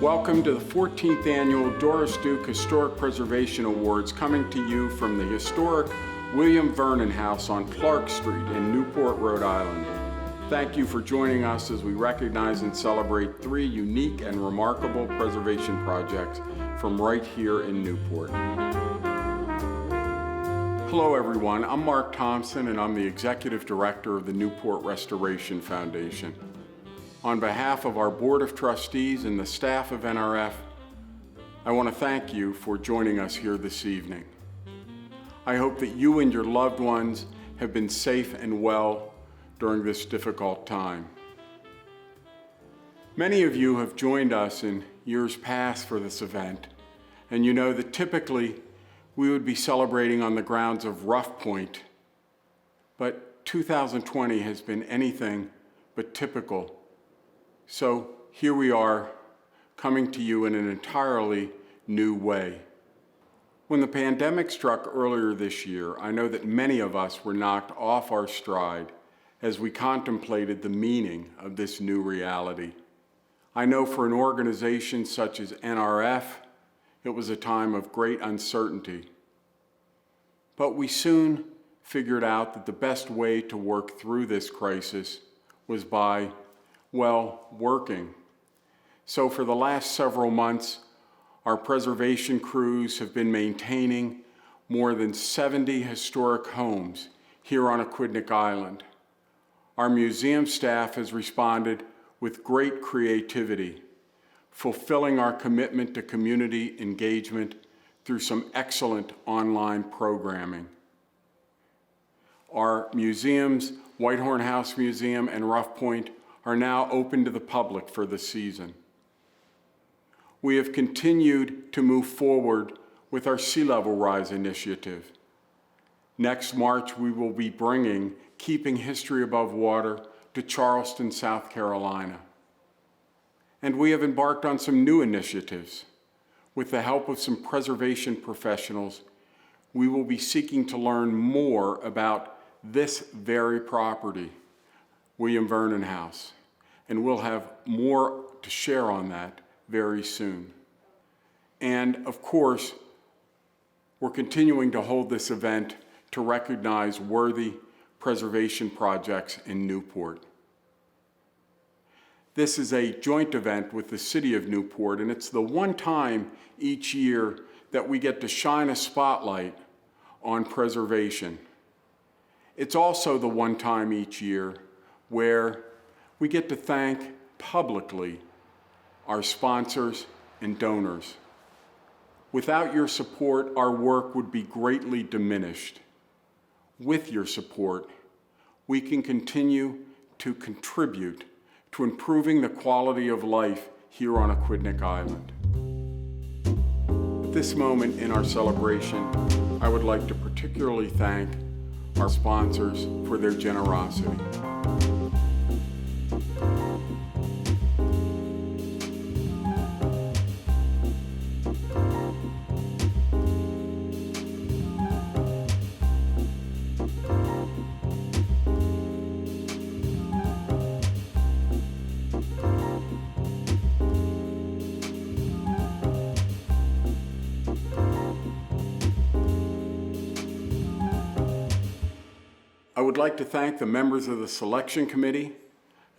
Welcome to the 14th Annual Doris Duke Historic Preservation Awards, coming to you from the historic William Vernon House on Clark Street in Newport, Rhode Island. Thank you for joining us as we recognize and celebrate 3 unique and remarkable preservation projects from right here in Newport. Hello everyone, I'm Mark Thompson and I'm the Executive Director of the Newport Restoration Foundation. On behalf of our Board of Trustees and the staff of NRF, I want to thank you for joining us here this evening. I hope that you and your loved ones have been safe and well during this difficult time. Many of you have joined us in years past for this event, and you know that typically we would be celebrating on the grounds of Rough Point, but 2020 has been anything but typical. So here we are, coming to you in an entirely new way. When the pandemic struck earlier this year, I know that many of us were knocked off our stride as we contemplated the meaning of this new reality. I know for an organization such as NRF, it was a time of great uncertainty. But we soon figured out that the best way to work through this crisis was by, well, working. So for the last several months, our preservation crews have been maintaining more than 70 historic homes here on Aquidneck Island. Our museum staff has responded with great creativity, fulfilling our commitment to community engagement through some excellent online programming. Our museums, Whitehorn House Museum and Rough Point, are now open to the public for the season. We have continued to move forward with our sea level rise initiative. Next March, we will be bringing Keeping History Above Water to Charleston, South Carolina. And we have embarked on some new initiatives. With the help of some preservation professionals, we will be seeking to learn more about this very property, William Vernon House, and we'll have more to share on that very soon. And of course, we're continuing to hold this event to recognize worthy preservation projects in Newport. This is a joint event with the City of Newport, and it's the one time each year that we get to shine a spotlight on preservation. It's also the one time each year where we get to thank publicly our sponsors and donors. Without your support, our work would be greatly diminished. With your support, we can continue to contribute to improving the quality of life here on Aquidneck Island. At this moment in our celebration, I would like to particularly thank our sponsors for their generosity. I would like to thank the members of the selection committee,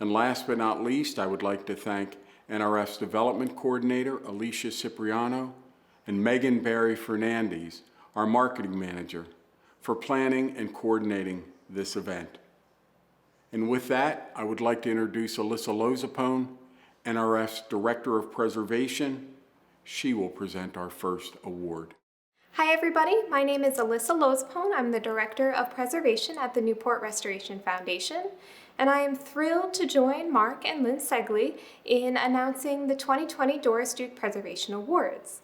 and last but not least, I would like to thank NRF's Development Coordinator, Alicia Cipriano, and Megan Barry Fernandez, our Marketing Manager, for planning and coordinating this event. And with that, I would like to introduce Alyssa Lozapone, NRF's Director of Preservation. She will present our first award. Hi everybody, my name is Alyssa Lozapone. I'm the Director of Preservation at the Newport Restoration Foundation, and I am thrilled to join Mark and Lynn Segley in announcing the 2020 Doris Duke Preservation Awards.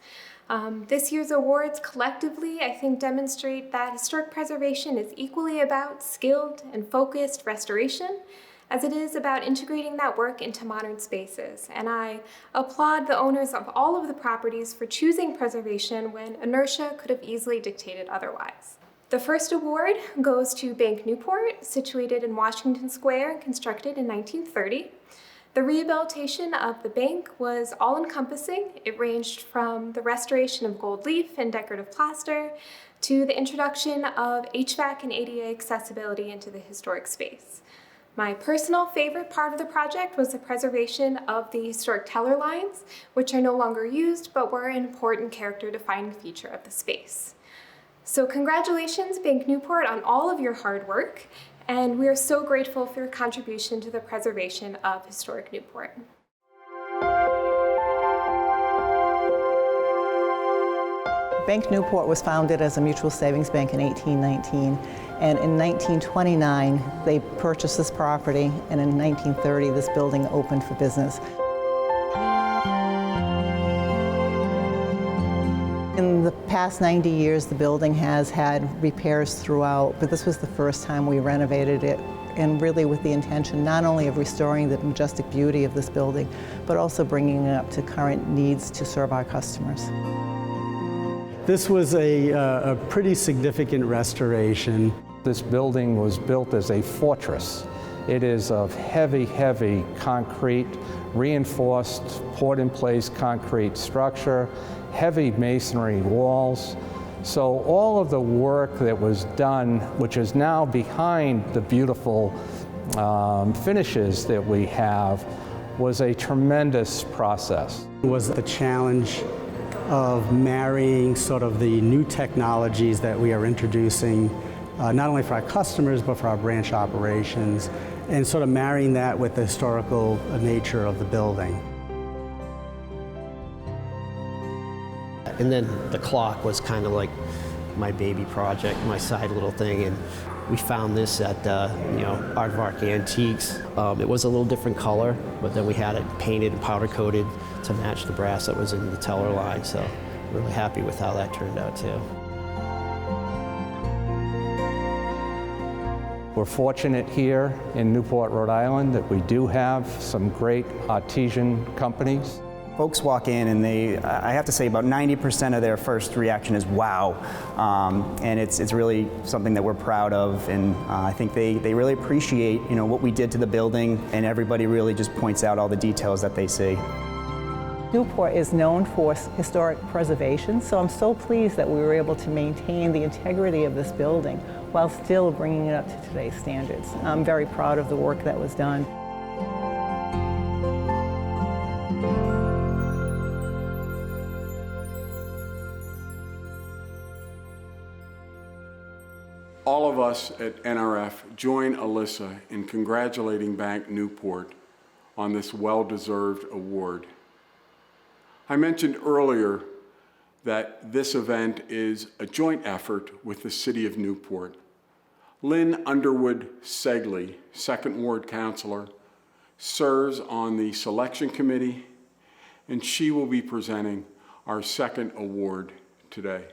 This year's awards collectively, I think, demonstrate that historic preservation is equally about skilled and focused restoration as it is about integrating that work into modern spaces. And I applaud the owners of all of the properties for choosing preservation when inertia could have easily dictated otherwise. The first award goes to Bank Newport, situated in Washington Square and constructed in 1930. The rehabilitation of the bank was all-encompassing. It ranged from the restoration of gold leaf and decorative plaster to the introduction of HVAC and ADA accessibility into the historic space. My personal favorite part of the project was the preservation of the historic teller lines, which are no longer used but were an important character-defining feature of the space. So congratulations, Bank Newport, on all of your hard work, and we are so grateful for your contribution to the preservation of historic Newport. Bank Newport was founded as a mutual savings bank in 1819, and in 1929 they purchased this property, and in 1930 this building opened for business. In the past 90 years, the building has had repairs throughout, but this was the first time we renovated it, and really with the intention not only of restoring the majestic beauty of this building, but also bringing it up to current needs to serve our customers. This was a pretty significant restoration. This building was built as a fortress. It is of heavy, heavy concrete, reinforced, poured-in-place concrete structure, heavy masonry walls. So all of the work that was done, which is now behind the beautiful finishes that we have, was a tremendous process. It was the challenge of marrying sort of the new technologies that we are introducing, not only for our customers, but for our branch operations, and sort of marrying that with the historical nature of the building. And then the clock was kind of like my baby project, my side little thing, and we found this at Aardvark Antiques. It was a little different color, but then we had it painted and powder coated to match the brass that was in the teller line, so really happy with how that turned out too. We're fortunate here in Newport, Rhode Island, that we do have some great artisan companies. Folks walk in and I have to say about 90% of their first reaction is wow. And it's really something that we're proud of, and I think they really appreciate what we did to the building, and everybody really just points out all the details that they see. Newport is known for historic preservation, so I'm so pleased that we were able to maintain the integrity of this building while still bringing it up to today's standards. I'm very proud of the work that was done. All of us at NRF join Alyssa in congratulating Bank Newport on this well-deserved award. I mentioned earlier that this event is a joint effort with the City of Newport. Lynn Underwood Segley, 2nd Ward Councilor, serves on the selection committee, and she will be presenting our second award today.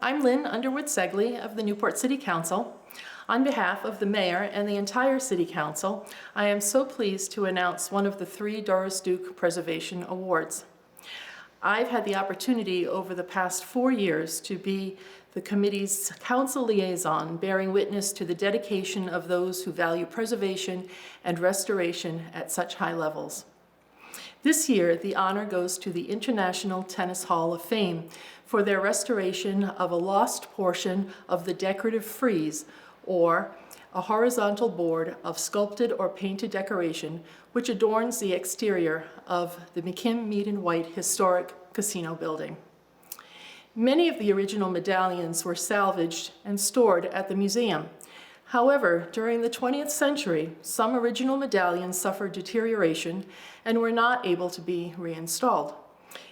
I'm Lynn Underwood Segley of the Newport City Council. On behalf of the Mayor and the entire City Council, I am so pleased to announce one of the 3 Doris Duke Preservation Awards. I've had the opportunity over the past 4 years to be the committee's council liaison, bearing witness to the dedication of those who value preservation and restoration at such high levels. This year, the honor goes to the International Tennis Hall of Fame for their restoration of a lost portion of the decorative frieze, or a horizontal board of sculpted or painted decoration which adorns the exterior of the McKim Mead & White Historic Casino building. Many of the original medallions were salvaged and stored at the museum. However, during the 20th century, some original medallions suffered deterioration and were not able to be reinstalled.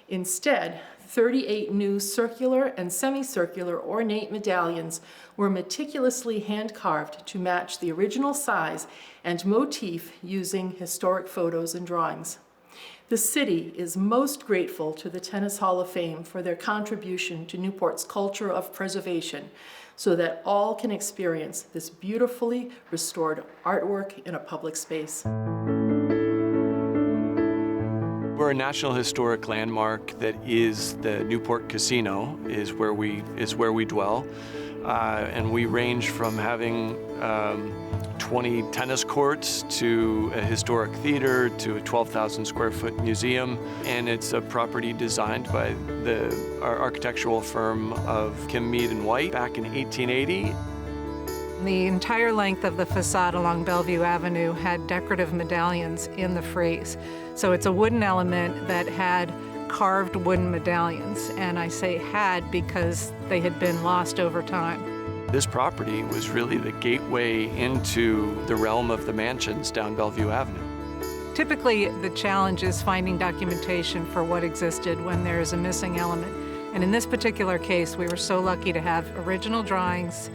Instead, 38 new circular and semicircular ornate medallions were meticulously hand-carved to match the original size and motif using historic photos and drawings. The city is most grateful to the Tennis Hall of Fame for their contribution to Newport's culture of preservation, so that all can experience this beautifully restored artwork in a public space. We're a National Historic Landmark that is the Newport Casino, is where we dwell. And we range from having 20 tennis courts to a historic theater to a 12,000 square foot museum. And it's a property designed by our architectural firm of Kim, Mead and White back in 1880. The entire length of the facade along Bellevue Avenue had decorative medallions in the frieze. So it's a wooden element that had carved wooden medallions, and I say had because they had been lost over time. This property was really the gateway into the realm of the mansions down Bellevue Avenue. Typically, the challenge is finding documentation for what existed when there is a missing element. And in this particular case, we were so lucky to have original drawings,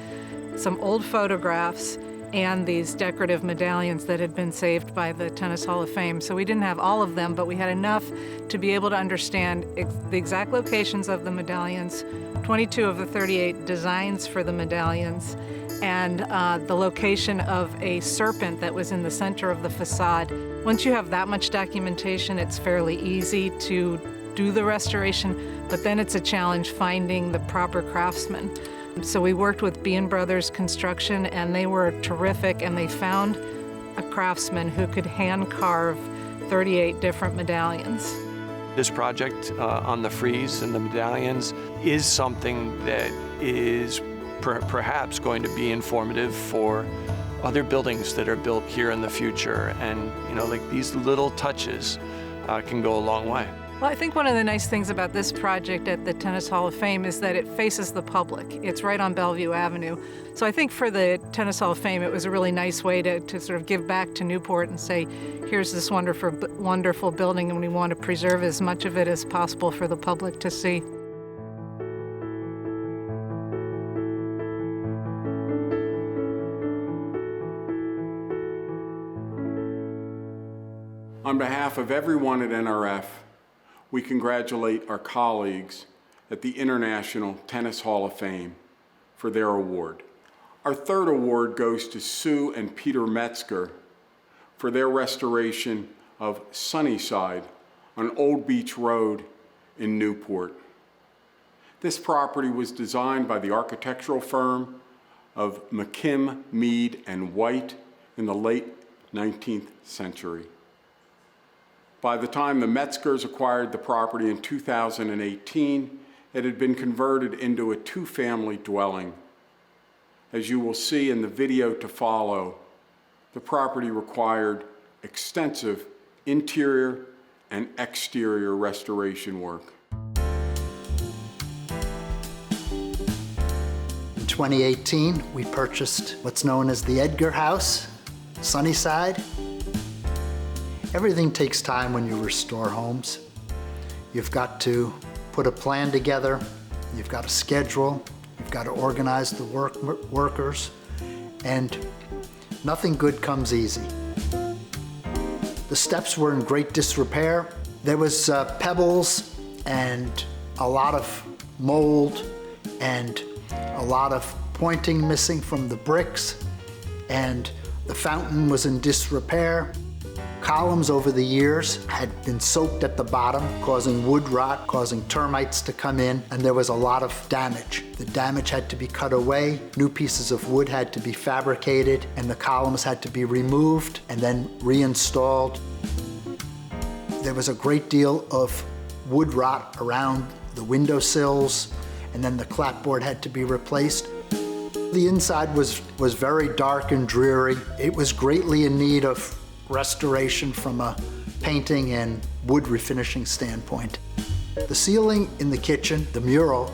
some old photographs, and these decorative medallions that had been saved by the Tennis Hall of Fame. So we didn't have all of them, but we had enough to be able to understand the exact locations of the medallions, 22 of the 38 designs for the medallions, and the location of a serpent that was in the center of the facade. Once you have that much documentation, it's fairly easy to do the restoration, but then it's a challenge finding the proper craftsmen. So we worked with B & Brothers Construction, and they were terrific, and they found a craftsman who could hand carve 38 different medallions. This project on the frieze and the medallions is something that is perhaps going to be informative for other buildings that are built here in the future. And, you know, like these little touches can go a long way. Well, I think one of the nice things about this project at the Tennis Hall of Fame is that it faces the public. It's right on Bellevue Avenue. So I think for the Tennis Hall of Fame, it was a really nice way to sort of give back to Newport and say, here's this wonderful building, and we want to preserve as much of it as possible for the public to see. On behalf of everyone at NRF, we congratulate our colleagues at the International Tennis Hall of Fame for their award. Our third award goes to Sue and Peter Metzger for their restoration of Sunnyside on Old Beach Road in Newport. This property was designed by the architectural firm of McKim, Mead and White in the late 19th century. By the time the Metzgers acquired the property in 2018, it had been converted into a two-family dwelling. As you will see in the video to follow, the property required extensive interior and exterior restoration work. In 2018, we purchased what's known as the Edgar House, Sunnyside. Everything takes time when you restore homes. You've got to put a plan together, you've got to schedule, you've got to organize the workers, and nothing good comes easy. The steps were in great disrepair. There was pebbles and a lot of mold and a lot of pointing missing from the bricks, and the fountain was in disrepair. Columns over the years had been soaked at the bottom, causing wood rot, causing termites to come in, and there was a lot of damage. The damage had to be cut away, new pieces of wood had to be fabricated, and the columns had to be removed and then reinstalled. There was a great deal of wood rot around the windowsills, and then the clapboard had to be replaced. The inside was very dark and dreary. It was greatly in need of restoration from a painting and wood refinishing standpoint. The ceiling in the kitchen, the mural,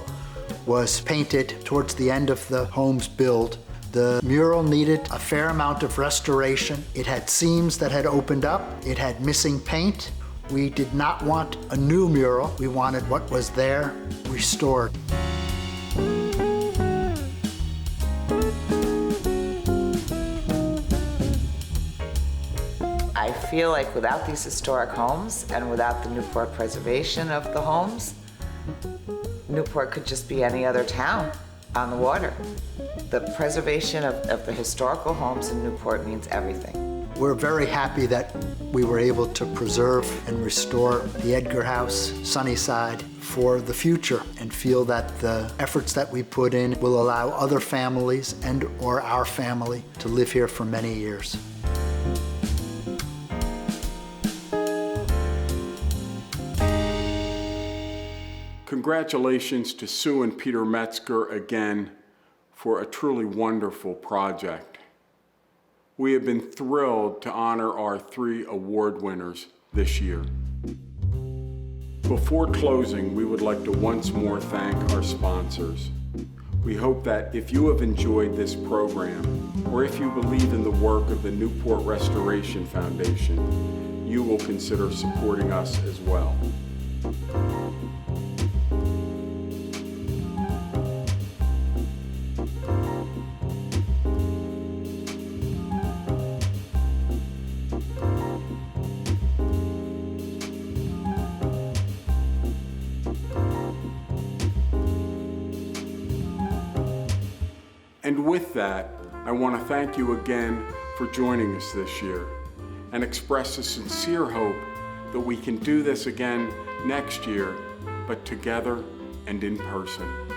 was painted towards the end of the home's build. The mural needed a fair amount of restoration. It had seams that had opened up. It had missing paint. We did not want a new mural. We wanted what was there restored. I feel like without these historic homes and without the Newport preservation of the homes, Newport could just be any other town on the water. The preservation of the historical homes in Newport means everything. We're very happy that we were able to preserve and restore the Edgar House, Sunnyside, for the future, and feel that the efforts that we put in will allow other families and or our family to live here for many years. Congratulations to Sue and Peter Metzger again for a truly wonderful project. We have been thrilled to honor our 3 award winners this year. Before closing, we would like to once more thank our sponsors. We hope that if you have enjoyed this program, or if you believe in the work of the Newport Restoration Foundation, you will consider supporting us as well. And with that, I want to thank you again for joining us this year and express a sincere hope that we can do this again next year, but together and in person.